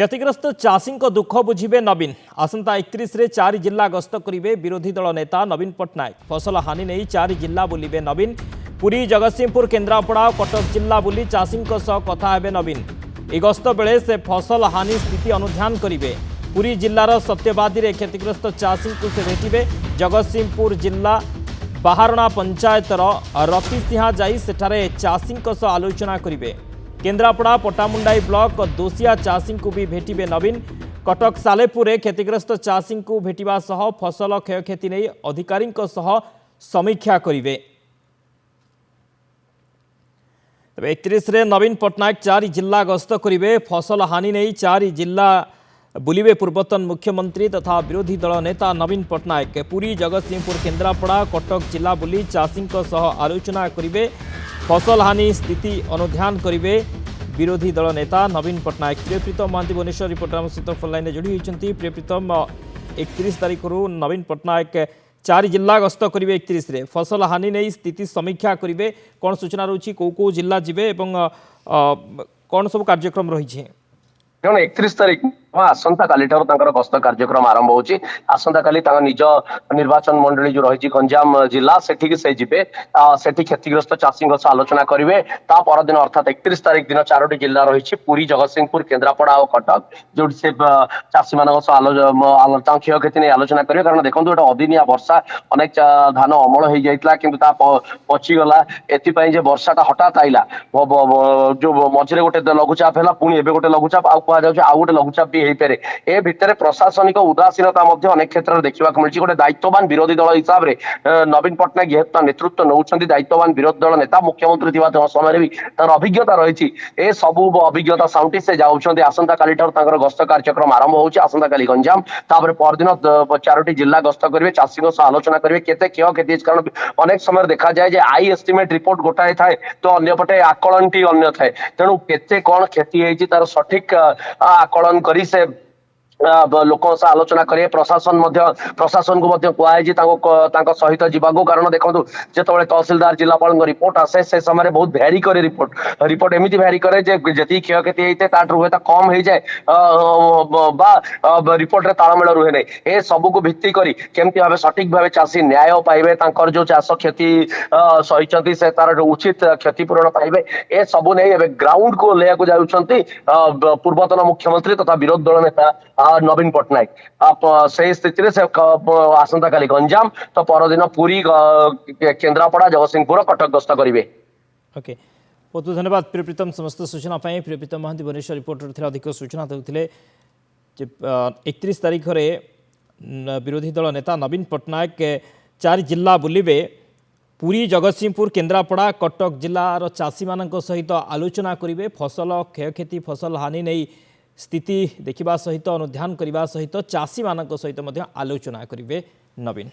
क्षतिग्रस्त चाषी दुख बुझे नवीन आसंता 31 रे 4 जिला गस्त करेंगे विरोधी दल नेता नवीन पट्टनायक। फसल हानि नहीं 4 जिला बुलिबे नवीन। पुरी जगतसिंहपुर केन्द्रापड़ा और कटक जिला बुली चाषी कथा हेबे नवीन। ए गस्त बेले से फसल हानि स्थिति अनुध्यान करेंगे। पुरी जिलार सत्यवादी रे क्षतिग्रस्त चाषी को से भेटे। जगतसिंहपुर जिला बाहारणा पंचायतर रतिसिंहा जाई सेठारे चाषी आलोचना करेंगे। केन्द्रापड़ा पटामुंडाई ब्लॉक दोसिया चाषी को भी भेटे नवीन। कटक सालेपुर क्षतिग्रस्त चाषी को भेटा सह फसल क्षयक्षति नहीं अधिकारी समीक्षा करेंगे। 31 रे नवीन पट्टनायक 4 जिला गस्त करेंगे। फसल हानि नहीं 4 जिला बुलिबे पूर्वतन मुख्यमंत्री तथा विरोधी दल नेता नवीन पट्टनायक। पुरी जगतसिंहपुर केन्द्रापड़ा कटक जिला बुली चाषी आलोचना करेंगे। फसल हानि स्थिति अनुध्यान करेंगे विरोधी दल नेता नवीन पट्टनायक। प्रियप्रीतम महांती भुवनेश्वर रिपोर्टर सहित फोन लाइन जोड़ी होती। प्रियप्रीतम 31 तारीख नवीन पट्टनायक 4 जिला गस्त करेंगे। 31 रे फसल हानि नहीं स्थिति समीक्षा करेंगे। कौन सूचना रही कौ जिला जीवे कौन सब कार्यक्रम रही? 31 तारीख आसंता काली गस्त कार्यक्रम आरंभ होची। आसंता काली निज निर्वाचन मंडली जो रही गंजाम जिला सेठी से जिबे सेठी क्षतिग्रस्त चाषी आलोचना करेंगे। ता परदिन अर्थात 31 तारीख दिन 4टी जिला रही पुरी जगतसिंहपुर केन्द्रापड़ा और कटक जो से चाषी मान क्षयक्षति नहीं आलोचना करेंगे। कारण देखो गोटे अदिनिया वर्षा अनेक धान अमल हो जाता कि पचिगला एपाई वर्षाटा हठात आईला जो मझे गोटे लघुचाप है पुणी एवं गोटे लघुचाप आउ गोटे लघुचाप भी पारे। ए भितर प्रशासनिक उदासीनता अनेक क्षेत्र में देखा मिली। गोटे दायित्ववान विरोधी दल हिसाब से नवीन पट्टनायक जेहेतु नेतृत्व नौकरी दायित्ववान विरोधी दल नेता मुख्यमंत्री समय भी तार अभिज्ञता रही ए सबू अभिज्ञता साउंटी से जाऊँच। आसंता काली गस्त कार्यक्रम आरंभ हो आसंता काली गंजाम तापर परदिन 4टी जिला गस्त करेंगे। चाषी आलोचना करेंगे केते क्षयक्षति। कारण अनेक समय देखा जाए आई एस्टिमेट रिपोर्ट गोटाए थाए तो अन्यपटे आकलन टी अन्य थाए। तेणु केते कौन क्षति होती तार सठिक आकलन करी से लोक आलोचना करेंगे। प्रशासन को कहुई सहित जावाक। कारण देखो जो तहसिलदार जिलापाल रिपोर्ट आसे से समय बहुत भैरी करे रिपोर्ट एमती भैरी करे जी क्षयक्षति होते हे कम हो जाए रिपोर्ट रे तालमेल रुहे नहीं। ए सबू को भित्ति करी केमती भाव सठिक भाव चाषी न्याय पाइबे जो चाष क्षति सही से तार उचित क्षतिपूरण पाइबे। ए सबू नहीं ग्राउंड को ले पूर्वतन मुख्यमंत्री तथा विरोधी दल नेता नवीन पट्टनायक से स्थिति से आसंता काली गंजाम तो परदिन पुरी केन्द्रापड़ा जगतसिंहपुर कटक गस्त करेंगे। ओके बहुत बहुत धन्यवाद प्रियप्रीतम समस्त सूचना। प्रियप्रीतम महांती भुवनेश्वर रिपोर्टर थे अधिक सूचना देते 31 तारीख में विरोधी दल नेता नवीन पट्टनायक 4 जिला बुलिबे। पुरी जगतसिंहपुर केन्द्रापड़ा कटक जिलार चाषी मान सहित आलोचना करेंगे। फसल क्षयक्षति फसल हानि नहीं स्थिति देखा सहित अनुध्यान करने सहित चाषी मान सहित आलोचना करेंगे नवीन।